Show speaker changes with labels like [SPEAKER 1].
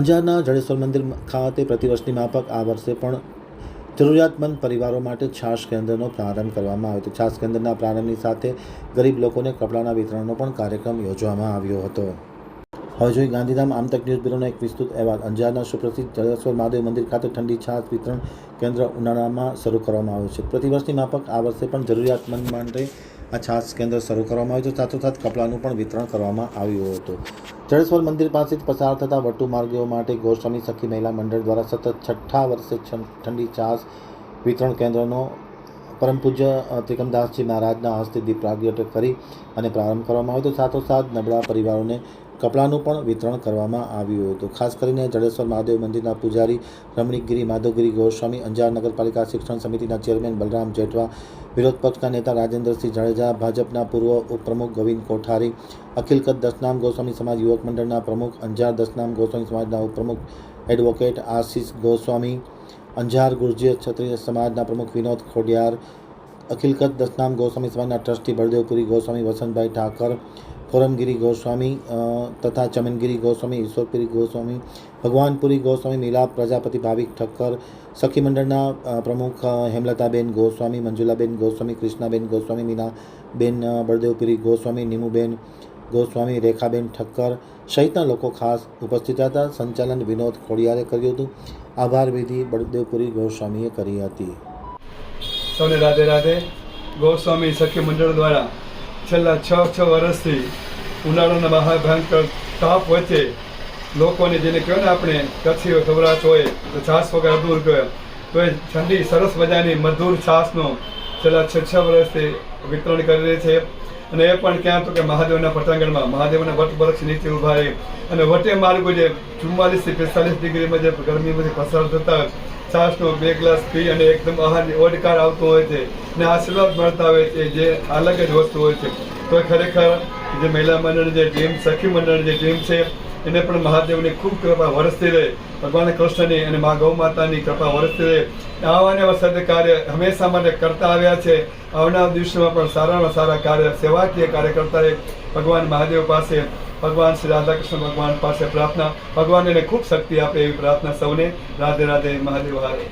[SPEAKER 1] અંજારના જડેશ્વર મંદિર ખાતે પ્રતિવર્ષની માફક આ વર્ષે પણ જરૂરિયાતમંદ પરિવારો માટે છાશ કેન્દ્રનો પ્રારંભ કરવામાં આવ્યો હતો। છાશ કેન્દ્રના પ્રારંભની સાથે ગરીબ લોકોને કપડાના વિતરણનો પણ કાર્યક્રમ યોજવામાં આવ્યો હતો। હવે જોઈએ ગાંધીધામ આમતક ન્યૂઝ બ્યુરોનો એક વિસ્તૃત અહેવાલ। અંજારના સુપ્રસિદ્ધ જડેશ્વર મહાદેવ મંદિર ખાતે ઠંડી છાશ વિતરણ કેન્દ્ર ઉનાળામાં શરૂ કરવામાં આવ્યું છે। પ્રતિવર્ષની માફક આ વર્ષે પણ જરૂરિયાતમંદ માટે આ છાશ કેન્દ્ર શરૂ કરવામાં આવ્યું છે। સાથોસાથ કપડાનું પણ વિતરણ કરવામાં આવ્યું હતું। જડેશ્વર મંદિર પાસેથી પસાર થતા વટુ માર્ગીઓ માટે ગોસ્વામી સખી મહિલા મંડળ દ્વારા સતત 6ઠ્ઠા વર્ષે ઠંડી છાશ વિતરણ કેન્દ્રનો પરમ પૂજ્ય ત્રિકમદાસજી મહારાજના હસ્તે દીપ પ્રાગટ્ય કરી અને પ્રારંભ કરવામાં આવ્યો હતો। સાથોસાથ નબળા પરિવારોને કપડાનું પણ વિતરણ કરવામાં આવ્યું હતું। ખાસ કરીને જડેશ્વર મહાદેવ મંદિરના પૂજારી રમણીકગીરી માધવગીરી ગોસ્વામી, અંજાર નગરપાલિકા શિક્ષણ સમિતિના ચેરમેન બલરામ જેઠવા, વિરોધ પક્ષના નેતા રાજેન્દ્રસિંહ જાડેજા, ભાજપના પૂર્વ ઉપપ્રમુખ ગોવિંદ કોઠારી, અખિલ કચ્છ દશનામ ગોસ્વામી સમાજ યુવક મંડળના પ્રમુખ, અંજાર દશનામ ગોસ્વામી સમાજના ઉપપ્રમુખ એડવોકેટ આશીષ ગોસ્વામી, અંજાર ગુર્જર ક્ષત્રિય સમાજના પ્રમુખ વિનોદ ખોડિયાર, અખિલ કચ્છ દશનામ ગોસ્વામી સમાજના ટ્રસ્ટી બળદેવપુરી ગોસ્વામી વસંતભાઈ ઠાકર, ફોરમગીરી ગોસ્વામી તથા ચમનગીરી ગોસ્વામી, ઈશ્વરપુરી ગોસ્વામી, ભગવાનપુરી ગોસ્વામી, મિલાપ પ્રજાપતિ ભાવિક ઠક્કર, સખી મંડળના પ્રમુખ હેમલતાબેન ગોસ્વામી, મંજુલાબેન ગોસ્વામી, કૃષ્ણાબેન ગોસ્વામી, મીનાબેન બળદેવપુરી ગોસ્વામી, નીમુબેન ગોસ્વામી, રેખાબેન ઠક્કર સહિતના લોકો ખાસ ઉપસ્થિત હતા। સંચાલન વિનોદ ખોડિયારે કર્યું હતું। આભાર વિધિ બળદેવપુરી ગોસ્વામીએ કરી હતી।
[SPEAKER 2] સૌને રાધે રાધે। ગોસ્વામી સખી મંડળ દ્વારા છેલ્લા 6 વર્ષથી ઉનાળાના મહાભયંકર તાપ વચ્ચે લોકોને જેને કહેવાય ને આપણે કચ્છી ખવરાશ હોય તો છાશ વગર અધૂર કહે તો એ ઠંડી સરસ મજાની મધુર છાશનો છેલ્લા 6 વર્ષથી વિતરણ કરી રહી છે। અને એ પણ ક્યાં તો કે મહાદેવના પટાંગણમાં મહાદેવના વટ વૃક્ષ નીચે ઊભા રહી અને વટે માર્ગો જે 44 થી 45 ડિગ્રીમાં જે ગરમીમાંથી પસાર થતા છાશનો 2 ગ્લાસ પી અને એકદમ આહારની ઓડકાર આવતો હોય છે અને આશીર્વાદ મળતા હોય છે, જે અલગ જ વસ્તુ હોય છે। તો ખરેખર જે મહિલા મંડળ જે ટીમ સખી મંડળ જે ટીમ છે એને પણ મહાદેવની ખૂબ કૃપા વરસતી રહે, ભગવાન કૃષ્ણની અને મા ગૌ માતાની કૃપા વરસતી રહે। આવાને વખતે કાર્ય હંમેશા માટે કરતા આવ્યા છે। આવનાર દિવસોમાં પણ સારામાં સારા કાર્ય સેવાકીય કાર્ય કરતા રહે। ભગવાન મહાદેવ પાસે, ભગવાન શ્રી રાધાકૃષ્ણ ભગવાન પાસે પ્રાર્થના, ભગવાન એને ખૂબ શક્તિ આપે એવી પ્રાર્થના સૌને। રાધે રાધે, મહાદેવ હારે।